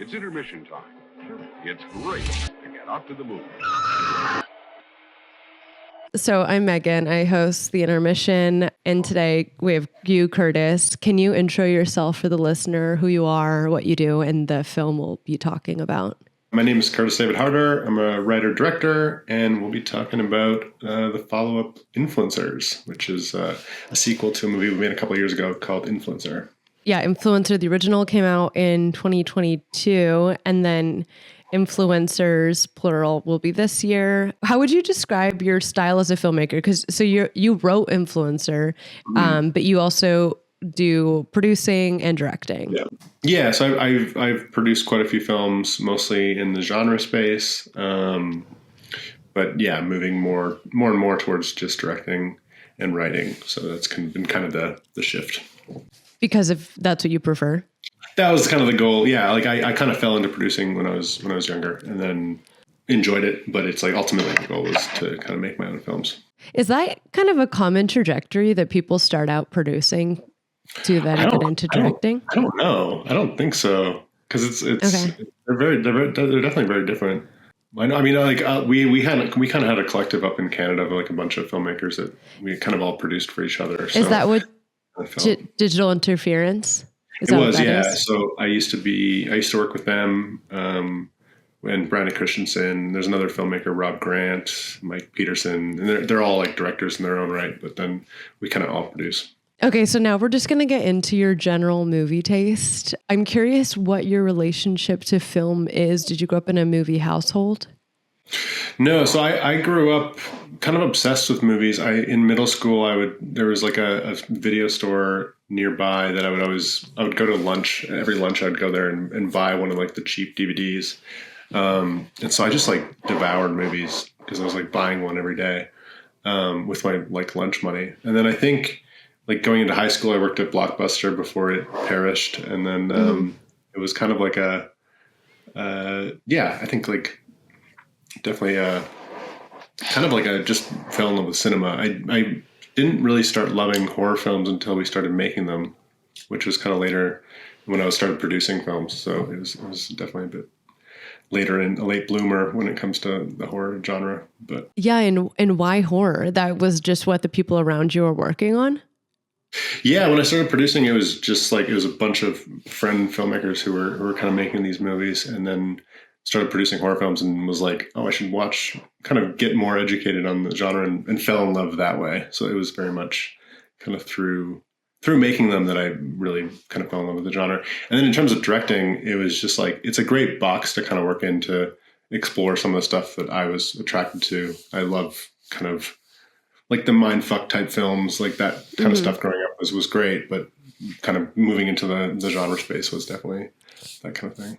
It's intermission time. It's great to get out to the movies. So I'm Megan. I host The Intermission, and today we have you, Kurtis. Can you intro yourself for the listener, who you are, what you do, and the film we'll be talking about? My name is Kurtis David Harder. I'm a writer-director, and we'll be talking about the follow-up Influencers, which is a sequel to a movie we made a couple of years ago called Influencer. Yeah, Influencer, the original, came out in 2022, and then Influencers, plural, will be this year. How would you describe your style as a filmmaker? Because you wrote Influencer, but you also do producing and directing. Yeah. So I've produced quite a few films, mostly in the genre space, but yeah, moving more and more towards just directing and writing. So that's been kind of the shift. Because if that's what you prefer. That was kind of the goal. Yeah, like I kind of fell into producing when I was younger, and then enjoyed it. But it's like ultimately the goal was to kind of make my own films. Is that kind of a common trajectory that people start out producing to then get into directing? I don't know. I don't think so, because it's okay. They're definitely very different. I mean, like we kind of had a collective up in Canada of like a bunch of filmmakers that we kind of all produced for each other. So is that what digital interference? It was, yeah. So I used to work with them, and Brandon Christensen. There's another filmmaker, Rob Grant, Mike Peterson, and they're all like directors in their own right. But then we kind of all produce. Okay, so now we're just going to get into your general movie taste. I'm curious what your relationship to film is. Did you grow up in a movie household? No, so I grew up kind of obsessed with movies. In middle school, there was like a video store nearby that I would go to lunch. Every lunch I'd go there and buy one of like the cheap DVDs. And so I just like devoured movies because I was like buying one every day with my like lunch money. And then I think like going into high school, I worked at Blockbuster before it perished. And then it was kind of like I think like definitely kind of like I just fell in love with cinema. I didn't really start loving horror films until we started making them, which was kind of later when I started producing films. So it was definitely a bit later and a late bloomer when it comes to the horror genre. But yeah, and why horror? That was just what the people around you were working on? Yeah, when I started producing, it was just like it was a bunch of friend filmmakers who were kind of making these movies, and then started producing horror films and was like, oh, I should kind of get more educated on the genre and fell in love that way. So it was very much kind of through making them that I really kind of fell in love with the genre. And then in terms of directing, it was just like, it's a great box to kind of work in to explore some of the stuff that I was attracted to. I love kind of like the mindfuck type films, like that kind of stuff growing up was great, but kind of moving into the genre space was definitely that kind of thing.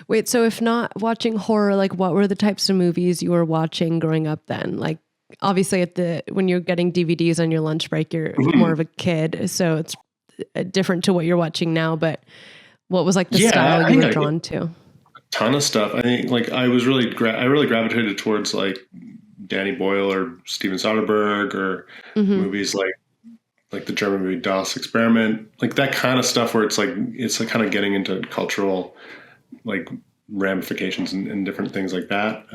Wait, so if not watching horror, like what were the types of movies you were watching growing up then? Like obviously when you're getting DVDs on your lunch break, you're more of a kid, so it's different to what you're watching now, but what was like the style you were drawn to? A ton of stuff. I think like I really gravitated towards like Danny Boyle or Steven Soderbergh or movies like the German movie Das Experiment, like that kind of stuff where it's like kind of getting into cultural like ramifications and different things like that.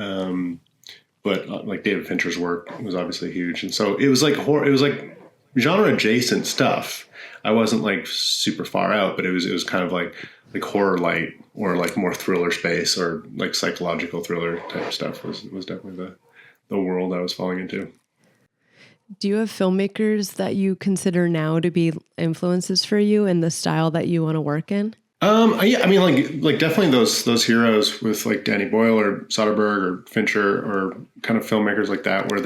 But like David Fincher's work was obviously huge. And so it was like horror, it was like genre adjacent stuff. I wasn't like super far out, but it was kind of like horror light or like more thriller space or like psychological thriller type stuff was definitely the world I was falling into. Do you have filmmakers that you consider now to be influences for you in the style that you want to work in? Yeah, I mean, like definitely those heroes with like Danny Boyle or Soderbergh or Fincher or kind of filmmakers like that, or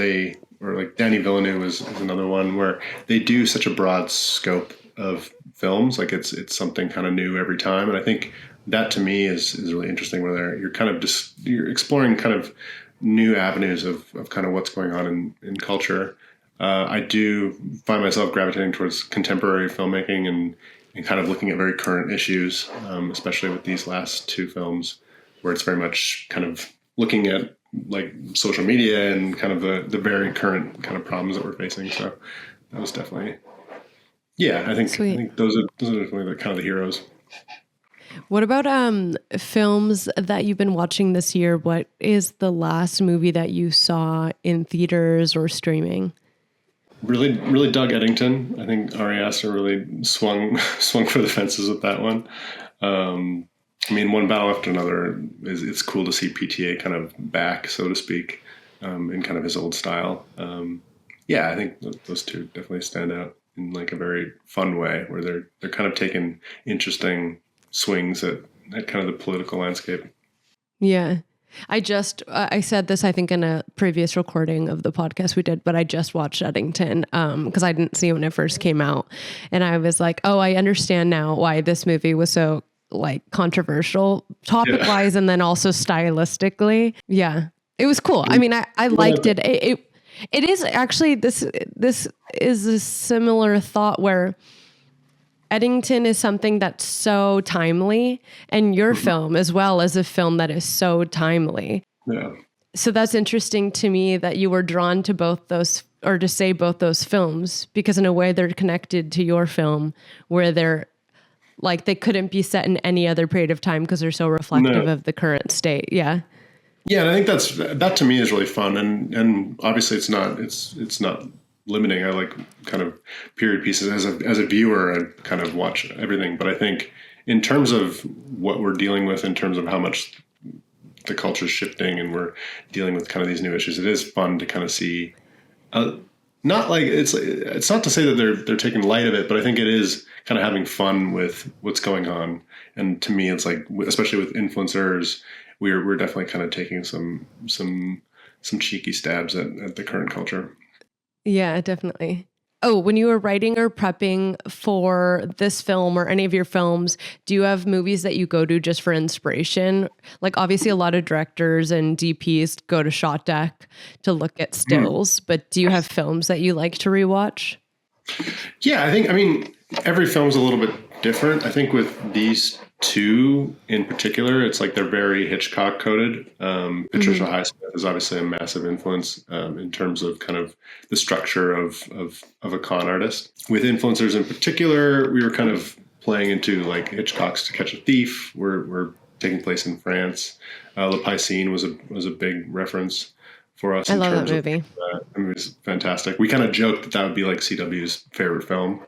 like Danny Villeneuve is another one where they do such a broad scope of films. Like it's something kind of new every time. And I think that to me is really interesting where you're exploring kind of new avenues of kind of what's going on in culture. I do find myself gravitating towards contemporary filmmaking and kind of looking at very current issues, especially with these last two films, where it's very much kind of looking at like social media and kind of the very current kind of problems that we're facing. So that was definitely, I think those are definitely the kind of the heroes. What about films that you've been watching this year? What is the last movie that you saw in theaters or streaming? Really dug Eddington. I think Ari Aster really swung for the fences with that one. I mean, one battle after another it's cool to see PTA kind of back, so to speak, in kind of his old style. Yeah, I think those two definitely stand out in like a very fun way, where they're kind of taking interesting swings at kind of the political landscape. Yeah. I said this, I think, in a previous recording of the podcast we did, but I just watched Eddington because I didn't see it when it first came out. And I was like, oh, I understand now why this movie was so like controversial topic wise and then also stylistically. Yeah, it was cool. I mean, I liked it. It is actually, this is a similar thought where Eddington is something that's so timely, and your film as well as a film that is so timely. Yeah. So that's interesting to me that you were drawn to both those, or to say both those films, because in a way they're connected to your film, where they're like, they couldn't be set in any other period of time because they're so reflective of the current state. Yeah. Yeah. And I think that to me is really fun. And obviously it's not limiting. I like kind of period pieces as a viewer. I kind of watch everything, but I think in terms of what we're dealing with, in terms of how much the culture is shifting and we're dealing with kind of these new issues, it is fun to kind of see, not like it's not to say that they're taking light of it, but I think it is kind of having fun with what's going on. And to me, it's like, especially with influencers, we're definitely kind of taking some cheeky stabs at the current culture. Yeah, definitely. Oh, when you were writing or prepping for this film or any of your films, do you have movies that you go to just for inspiration? Like obviously a lot of directors and DPs go to Shot Deck to look at stills, but do you have films that you like to rewatch? Yeah, I mean, every film's a little bit different. I think with these two in particular, it's like they're very Hitchcock coded. Patricia Highsmith is obviously a massive influence in terms of kind of the structure of a con artist. With influencers in particular, we were kind of playing into like Hitchcock's To Catch a Thief. We're taking place in France. Le Piscine was a big reference for us. I love that movie. It was fantastic. We kind of joked that would be like CW's favorite film.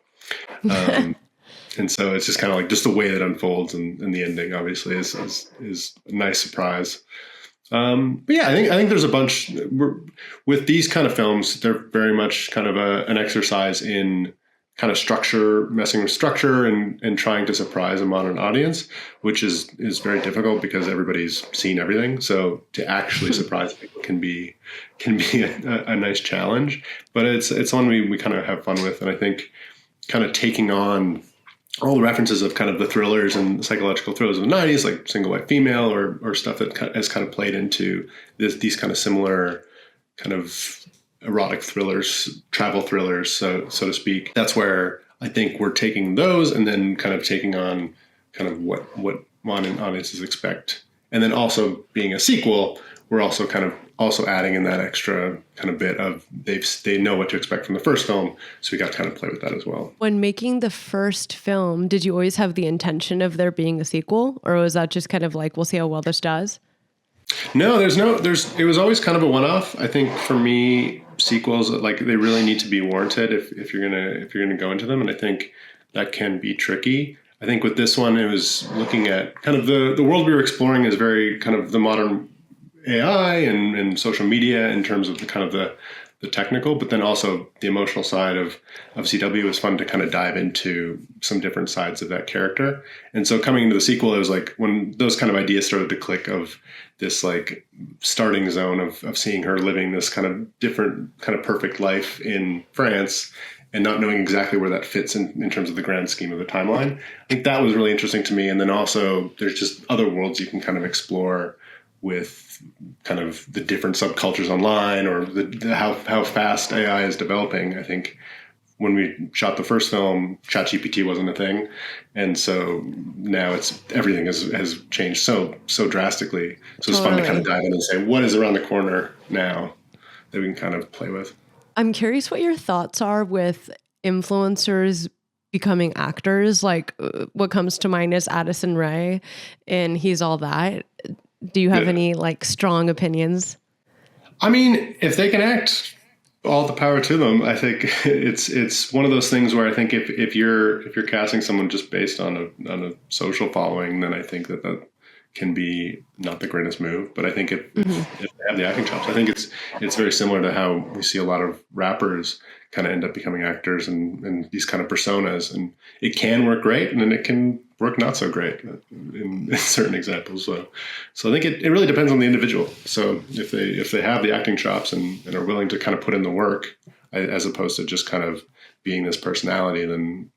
And so it's just kind of like just the way that unfolds and the ending obviously is a nice surprise. But yeah, I think there's a bunch with these kind of films. They're very much kind of an exercise in kind of structure, messing with structure and trying to surprise a modern audience, which is very difficult because everybody's seen everything. So to actually surprise people can be a nice challenge, but it's one we kind of have fun with. And I think kind of taking on all the references of kind of the thrillers and psychological thrillers of the 90s, like Single White Female or stuff that has kind of played into these kind of similar kind of erotic thrillers, travel thrillers, so to speak. That's where I think we're taking those and then kind of taking on kind of what modern audiences expect. And then also being a sequel, we're also kind of adding in that extra kind of bit of they know what to expect from the first film, so we got to kind of play with that as well. When making the first film, did you always have the intention of there being a sequel, or was that just kind of like, we'll see how well this does? No, it was always kind of a one-off. I think for me, sequels, like they really need to be warranted if you're gonna go into them, and I think that can be tricky. I think with this one, it was looking at kind of the world we were exploring is very kind of the modern AI and social media in terms of the kind of the technical, but then also the emotional side of CW was fun to kind of dive into some different sides of that character. And so coming into the sequel, it was like when those kind of ideas started to click of this like starting zone of seeing her living this kind of different kind of perfect life in France and not knowing exactly where that fits in terms of the grand scheme of the timeline. I think that was really interesting to me. And then also there's just other worlds you can kind of explore with kind of the different subcultures online or how fast AI is developing. I think when we shot the first film, ChatGPT wasn't a thing. And so now everything has changed so drastically. So it's fun to kind of dive in and say, what is around the corner now that we can kind of play with? I'm curious what your thoughts are with influencers becoming actors. Like what comes to mind is Addison Rae and He's All That. Do you have any like strong opinions? I mean, if they can act, all the power to them. I think it's one of those things where I think if you're casting someone just based on a social following, then I think that can be not the greatest move. But I think if they have the acting chops, I think it's very similar to how we see a lot of rappers kind of end up becoming actors and these kind of personas, and it can work great, and then it can work not so great in certain examples. So I think it really depends on the individual. So if they have the acting chops and are willing to kind of put in the work, as opposed to just kind of being this personality, then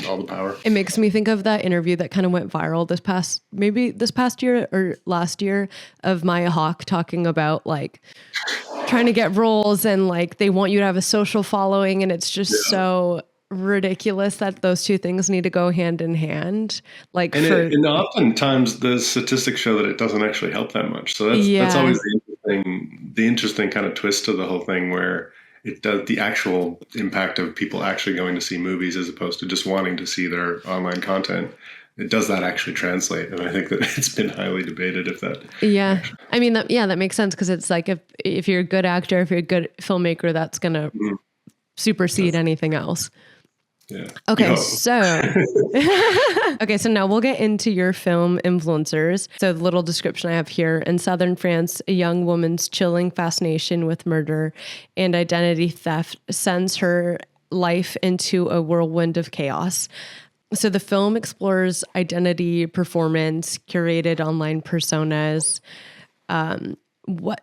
all the power. It makes me think of that interview that kind of went viral this past year or last year of Maya Hawke talking about like trying to get roles and like they want you to have a social following, and it's just so ridiculous that those two things need to go hand in hand. Like, and oftentimes the statistics show that it doesn't actually help that much. So that's always the interesting kind of twist to the whole thing, where it does the actual impact of people actually going to see movies as opposed to just wanting to see their online content. Does that actually translate? And I think that it's been highly debated if that. Yeah. I mean, that makes sense, because it's like if you're a good actor, if you're a good filmmaker, that's going to supersede anything else. Yeah. Okay, so now we'll get into your film influencers. So the little description I have here: in southern France, a young woman's chilling fascination with murder and identity theft sends her life into a whirlwind of chaos. So the film explores identity, performance, curated online personas.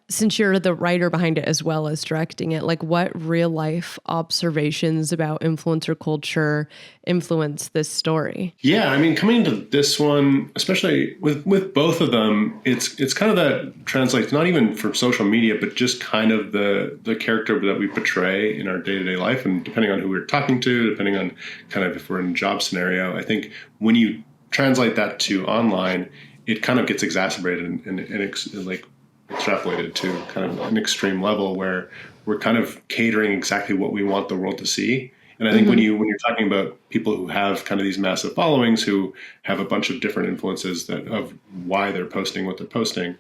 Since you're the writer behind it as well as directing it, like what real life observations about influencer culture influence this story? Yeah, I mean, coming into this one, especially with both of them, it's kind of that translates not even from social media, but just kind of the character that we portray in our day-to-day life, and depending on who we're talking to, depending on kind of if we're in a job scenario, I think when you translate that to online, it kind of gets exacerbated and like extrapolated to kind of an extreme level where we're kind of catering exactly what we want the world to see. And I think when you're talking about people who have kind of these massive followings, who have a bunch of different influences of why they're posting what they're posting,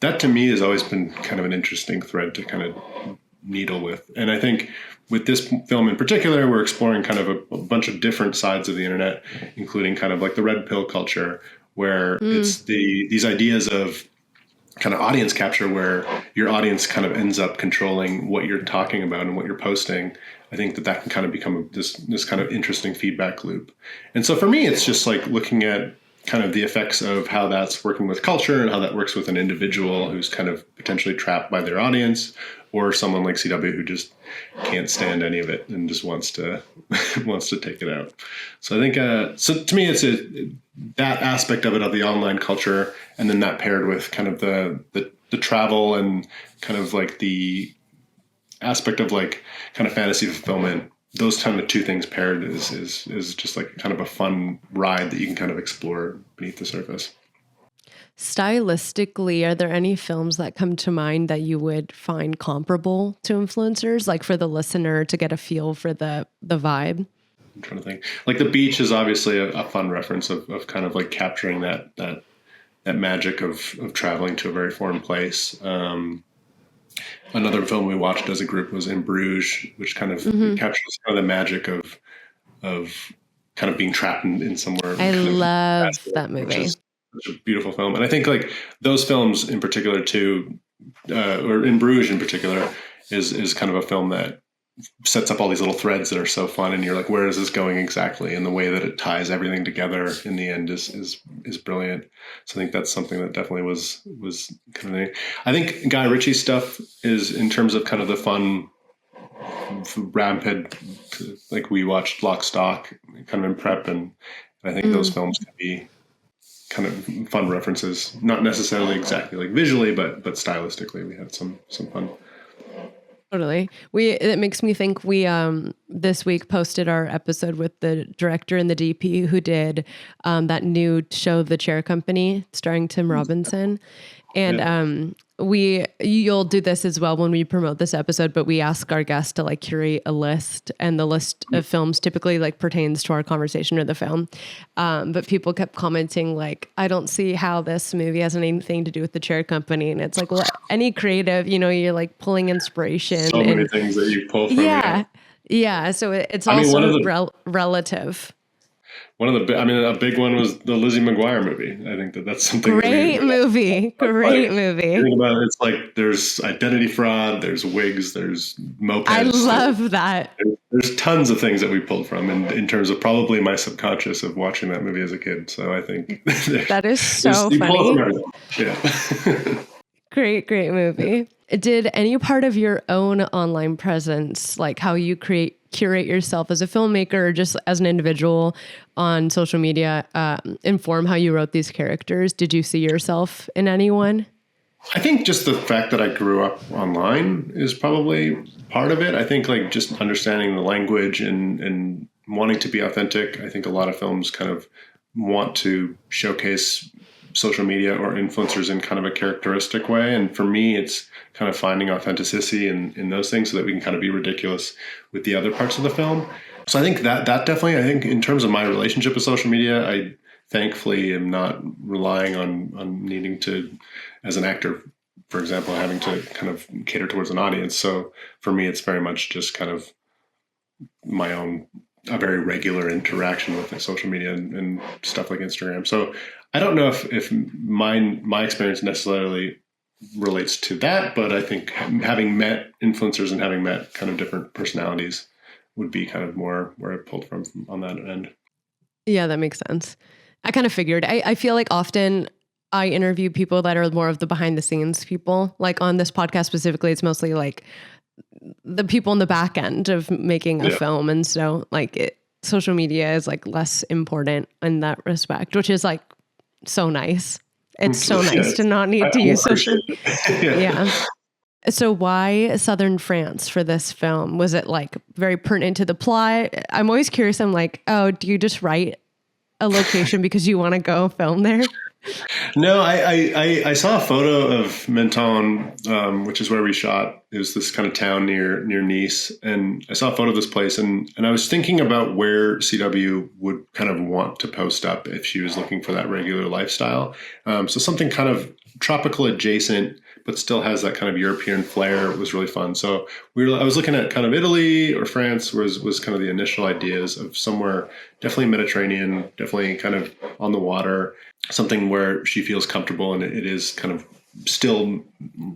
that to me has always been kind of an interesting thread to kind of needle with. And I think with this film in particular, we're exploring kind of a bunch of different sides of the internet, including kind of like the red pill culture, where it's these ideas of kind of audience capture, where your audience kind of ends up controlling what you're talking about and what you're posting. I think that can kind of become this kind of interesting feedback loop. And so for me, it's just like looking at kind of the effects of how that's working with culture and how that works with an individual who's kind of potentially trapped by their audience, or someone like CW who just can't stand any of it and just wants to take it out. So I think so to me, it's that aspect of it, of the online culture, and then that paired with kind of the travel and kind of like the aspect of like kind of fantasy fulfillment. Those kind of two things paired is just like kind of a fun ride that you can kind of explore beneath the surface. Stylistically, are there any films that come to mind that you would find comparable to influencers, like for the listener to get a feel for the vibe? I'm trying to think. Like The Beach is obviously a fun reference of kind of like capturing that magic of traveling to a very foreign place. Another film we watched as a group was In Bruges, which kind of captures kind of the magic of kind of being trapped in somewhere. I love that movie. Such a beautiful film. And I think like those films in particular too, or In Bruges in particular, is kind of a film that sets up all these little threads that are so fun, and you're like, where is this going exactly? And the way that it ties everything together in the end is brilliant. So I think that's something that definitely was kind of neat. I think Guy Ritchie's stuff is, in terms of kind of the fun rampant, like we watched Lock, Stock kind of in prep, and I think those films can be kind of fun references, not necessarily exactly like visually, but stylistically we had some fun. Totally. It makes me think we this week posted our episode with the director and the DP who did that new show, The Chair Company, starring Tim Robinson. And you'll do this as well when we promote this episode, but we ask our guests to like curate a list, and the list of films typically like pertains to our conversation or the film. But people kept commenting like, I don't see how this movie has anything to do with The Chair Company. And it's like, well, any creative, you're like pulling inspiration. So many things that you pull from. Yeah. So it's also relative. A big one was the Lizzie McGuire movie. I think that's something. Great movie. Think about it, it's like there's identity fraud, there's wigs, there's mopeds. I love that. There's tons of things that we pulled from in terms of probably my subconscious of watching that movie as a kid. So I think that is so funny. Yeah. Great movie. Did any part of your own online presence, like how you curate yourself as a filmmaker or just as an individual on social media, inform how you wrote these characters? Did you see yourself in anyone? I think just the fact that I grew up online is probably part of it. I think like just understanding the language and wanting to be authentic. I think a lot of films kind of want to showcase social media or influencers in kind of a characteristic way. And for me, it's kind of finding authenticity in those things so that we can kind of be ridiculous with the other parts of the film. So I think that definitely, I think in terms of my relationship with social media, I thankfully am not relying on needing to, as an actor, for example, having to kind of cater towards an audience. So for me, it's very much just kind of my own, a very regular interaction with social media and stuff like Instagram. So I don't know if my experience necessarily relates to that, but I think having met influencers and having met kind of different personalities would be kind of more where I pulled from on that end. Yeah, that makes sense. I kind of figured. I feel like often I interview people that are more of the behind the scenes people. Like on this podcast specifically, it's mostly like the people in the back end of making a film. And so like social media is like less important in that respect, which is like so nice. It's so nice to not need to use social media. Yeah. So why Southern France for this film? Was it like very pertinent to the plot? I'm always curious. I'm like, oh, do you just write a location because you want to go film there? No, I saw a photo of Menton, which is where we shot. It was this kind of town near Nice. And I saw a photo of this place and I was thinking about where CW would kind of want to post up if she was looking for that regular lifestyle. So something kind of tropical adjacent, but still has that kind of European flair was really fun. So I was looking at kind of Italy or France was kind of the initial ideas of somewhere definitely Mediterranean, definitely kind of on the water, something where she feels comfortable and it is kind of still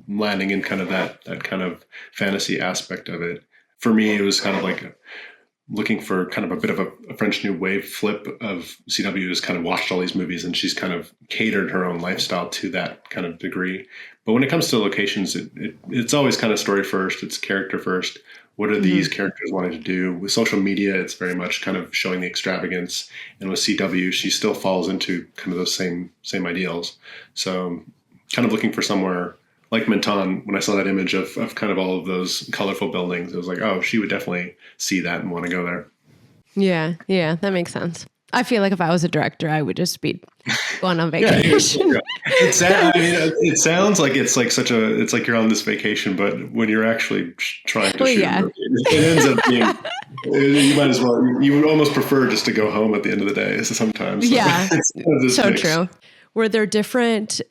landing in kind of that kind of fantasy aspect of it. For me, it was kind of like looking for kind of a bit of a French New Wave flip of CW has kind of watched all these movies and she's kind of catered her own lifestyle to that kind of degree. But when it comes to locations, it's always kind of story first. It's character first. What are these characters wanting to do? With social media, it's very much kind of showing the extravagance. And with CW, she still falls into kind of those same ideals. So kind of looking for somewhere like Menton, when I saw that image of kind of all of those colorful buildings, it was like, oh, she would definitely see that and want to go there. Yeah, that makes sense. I feel like if I was a director, I would just be going on vacation. It sounds like it's like you're on this vacation, but when you're actually trying to shoot, it ends up being, you might as well, you would almost prefer just to go home at the end of the day sometimes. So yeah, so true. Were there different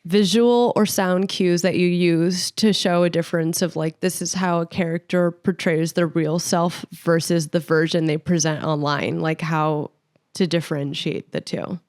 visual or sound cues that you use to show a difference of like, this is how a character portrays their real self versus the version they present online, like how to differentiate the two?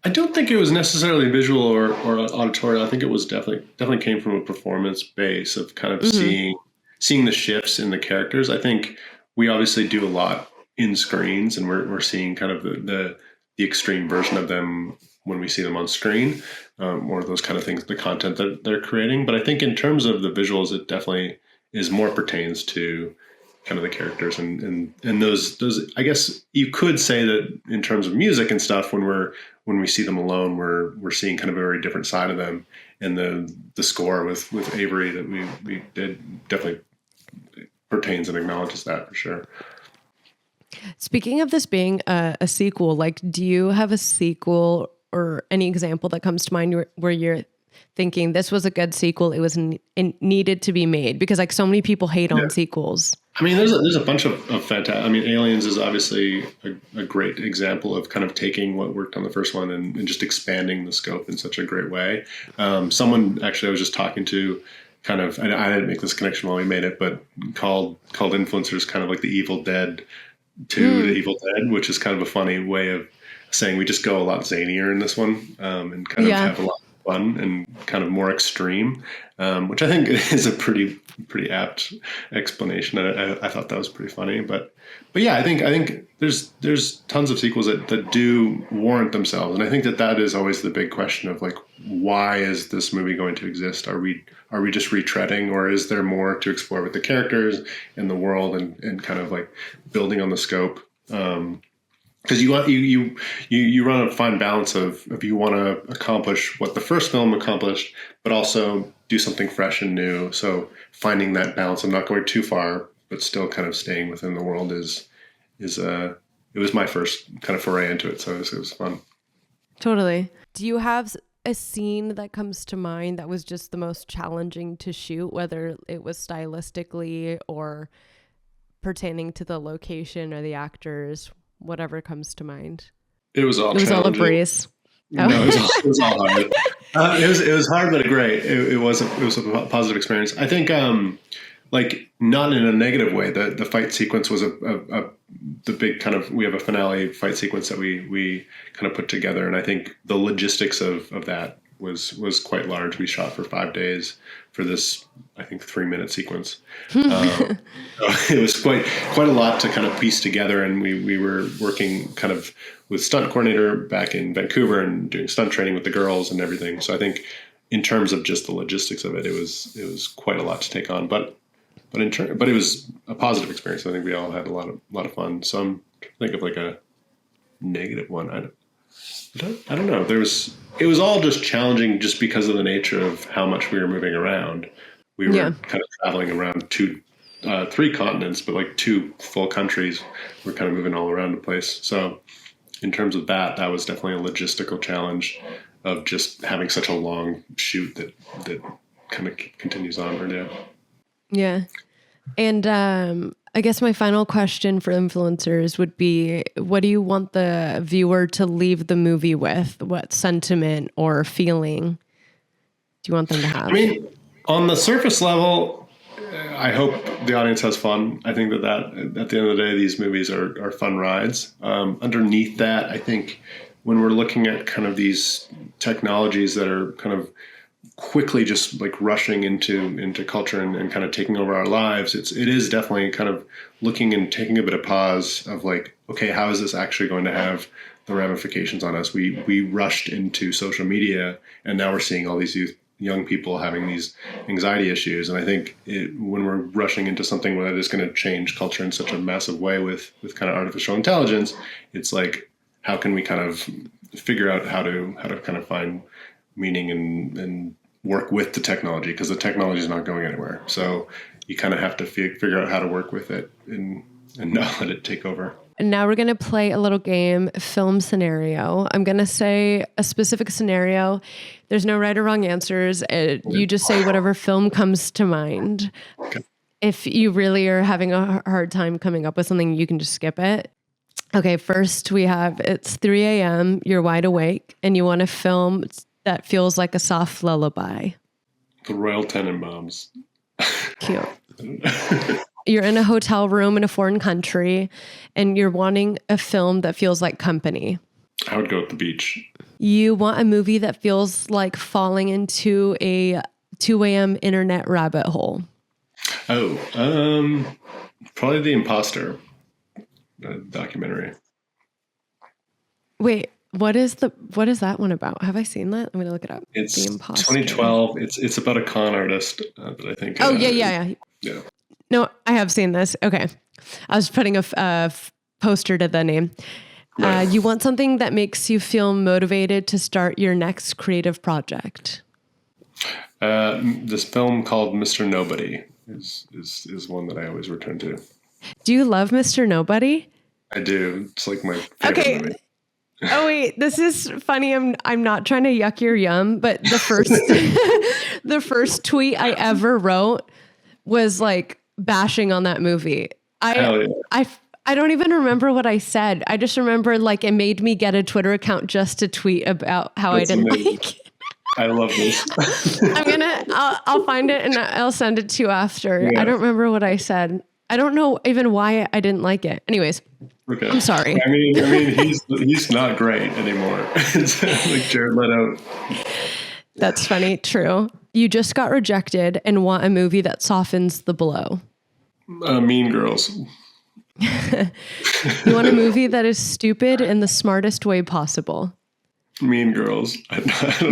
I don't think it was necessarily visual or auditory. I think it was definitely came from a performance base of kind of seeing the shifts in the characters. I think we obviously do a lot in screens and we're seeing kind of the extreme version of them when we see them on screen, or those kind of things, the content that they're creating. But I think in terms of the visuals, it definitely is more pertains to kind of the characters and those, I guess you could say that in terms of music and stuff, when we see them alone, we're seeing kind of a very different side of them. And the score with Avery that we did definitely pertains and acknowledges that for sure. Speaking of this being a sequel, like, do you have a sequel or any example that comes to mind where you're thinking this was a good sequel, it was needed to be made? Because like so many people hate on sequels. I mean, there's a bunch of fantastic. I mean, Aliens is obviously a great example of kind of taking what worked on the first one and just expanding the scope in such a great way. Someone actually I was just talking to, kind of, I didn't make this connection while we made it, but called influencers kind of like the Evil Dead to the Evil Dead, which is kind of a funny way of saying we just go a lot zanier in this one and kind of have a lot of fun and kind of more extreme, which I think is a pretty apt explanation. I thought that was pretty funny, but yeah, I think there's tons of sequels that do warrant themselves, and I think that is always the big question of like, why is this movie going to exist? Are we just retreading, or is there more to explore with the characters and the world and kind of like building on the scope? Because you run a fine balance of you want to accomplish what the first film accomplished, but also do something fresh and new. So finding that balance of not going too far, but still kind of staying within the world is it was my first kind of foray into it. So it was fun. Totally. Do you have a scene that comes to mind that was just the most challenging to shoot, whether it was stylistically or pertaining to the location or the actors? Whatever comes to mind. It was all a breeze. No, it was all hard. It was hard, but great. It was a positive experience. I think, like, not in a negative way. The fight sequence was the big kind of, we have a finale fight sequence that we kind of put together, and I think the logistics of that was quite large. We shot for 5 days for this, I think, 3-minute sequence. So it was quite a lot to kind of piece together, and we were working kind of with stunt coordinator back in Vancouver and doing stunt training with the girls and everything. So I think in terms of just the logistics of it, it was quite a lot to take on, but it was a positive experience. I think we all had a lot of fun. So I'm trying to think of like a negative one. I don't know. It was all just challenging just because of the nature of how much we were moving around. We were kind of traveling around 3 continents, but like 2 full countries. We're kind of moving all around the place. So in terms of that was definitely a logistical challenge of just having such a long shoot that kind of continues on for now. Yeah. And I guess my final question for influencers would be, what do you want the viewer to leave the movie with? What sentiment or feeling do you want them to have? I mean, on the surface level, I hope the audience has fun. I think that at the end of the day, these movies are fun rides. Underneath that, I think when we're looking at kind of these technologies that are kind of quickly just like rushing into culture and kind of taking over our lives, it is definitely kind of looking and taking a bit of pause of like, okay, how is this actually going to have the ramifications on us? We rushed into social media, and now we're seeing all these young people having these anxiety issues. And I think when we're rushing into something that is going to change culture in such a massive way with kind of artificial intelligence, it's like, how can we kind of figure out how to kind of find meaning and work with the technology, because the technology is not going anywhere. So you kind of have to figure out how to work with it and not let it take over. And now we're going to play a little game, film scenario. I'm going to say a specific scenario. There's no right or wrong answers. You just say whatever film comes to mind. Okay. If you really are having a hard time coming up with something, you can just skip it. Okay, first it's 3 a.m., you're wide awake, and you want to film that feels like a soft lullaby. The Royal Tenenbaums. Cute. You're in a hotel room in a foreign country, and you're wanting a film that feels like company. I would go with The Beach. You want a movie that feels like falling into a 2 a.m. internet rabbit hole. Oh, probably The Imposter documentary. Wait. What is that one about? Have I seen that? I'm going to look it up. It's The Imposter. 2012. It's about a con artist that I think. Oh, yeah. No, I have seen this. Okay. I was putting a poster to the name. Right. You want something that makes you feel motivated to start your next creative project. This film called Mr. Nobody. is one that I always return to. Do you love Mr. Nobody? I do. It's like my favorite movie. Oh wait, this is funny. I'm not trying to yuck your yum, but the first the first tweet I ever wrote was like bashing on that movie. Hell yeah. I don't even remember what I said. I just remember like it made me get a Twitter account just to tweet about how That's I didn't amazing. like it. I love this. I'll find it and I'll send it to you after. Yeah. I don't remember what I said. I don't know even why I didn't like it. Anyways, Okay. I'm sorry. I mean, he's not great anymore. It's like Jared Leto. That's funny. True. You just got rejected and want a movie that softens the blow. Mean Girls. You want a movie that is stupid in the smartest way possible. Mean Girls. I don't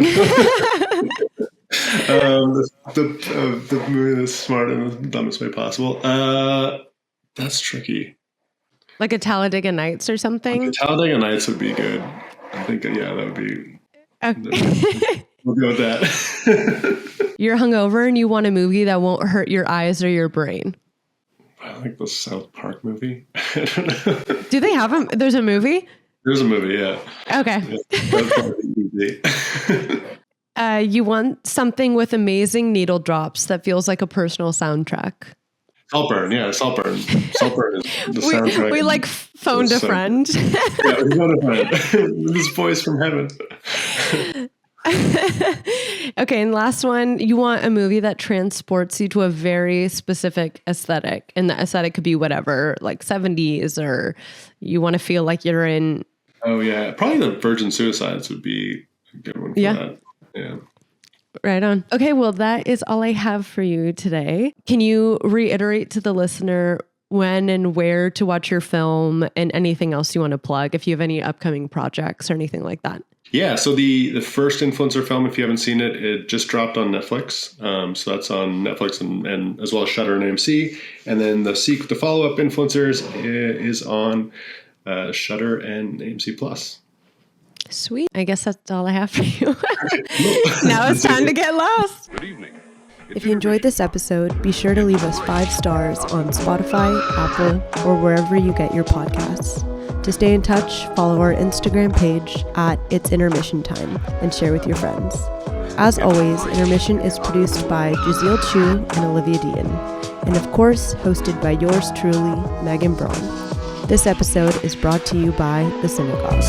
know. The movie that's smart in the dumbest way possible. That's tricky. Like a Talladega Nights or something? Talladega Nights would be good. I think, yeah, that would be... Okay. We'll go with that. You're hungover and you want a movie that won't hurt your eyes or your brain. I like the South Park movie. I don't know. Do they have there's a movie? There's a movie, yeah. Okay. Yeah, that's probably easy. You want something with amazing needle drops that feels like a personal soundtrack. Saltburn, yeah, Saltburn. Saltburn is the soundtrack. We like phoned a friend. Yeah, we phoned a friend. This voice from heaven. Okay, and last one, you want a movie that transports you to a very specific aesthetic. And the aesthetic could be whatever, like 70s, or you want to feel like you're in... Oh, yeah. Probably the Virgin Suicides would be a good one for that. Yeah. Right on. Okay, well, that is all I have for you today. Can you reiterate to the listener when and where to watch your film and anything else you want to plug, if you have any upcoming projects or anything like that? Yeah, so the first influencer film, if you haven't seen it, it just dropped on Netflix. So that's on Netflix and as well as Shudder and AMC. And then the follow-up influencers is on Shudder and AMC Plus. Sweet. I guess that's all I have for you. Now it's time to get lost. Good evening. If you enjoyed this episode, be sure to leave us 5 stars on Spotify, Apple, or wherever you get your podcasts. To stay in touch, follow our Instagram page at It's Intermission Time and share with your friends. As always, Intermission is produced by Jazeel Chu and Olivia Dean, and of course, hosted by yours truly, Megan Braun. This episode is brought to you by The Synagogue.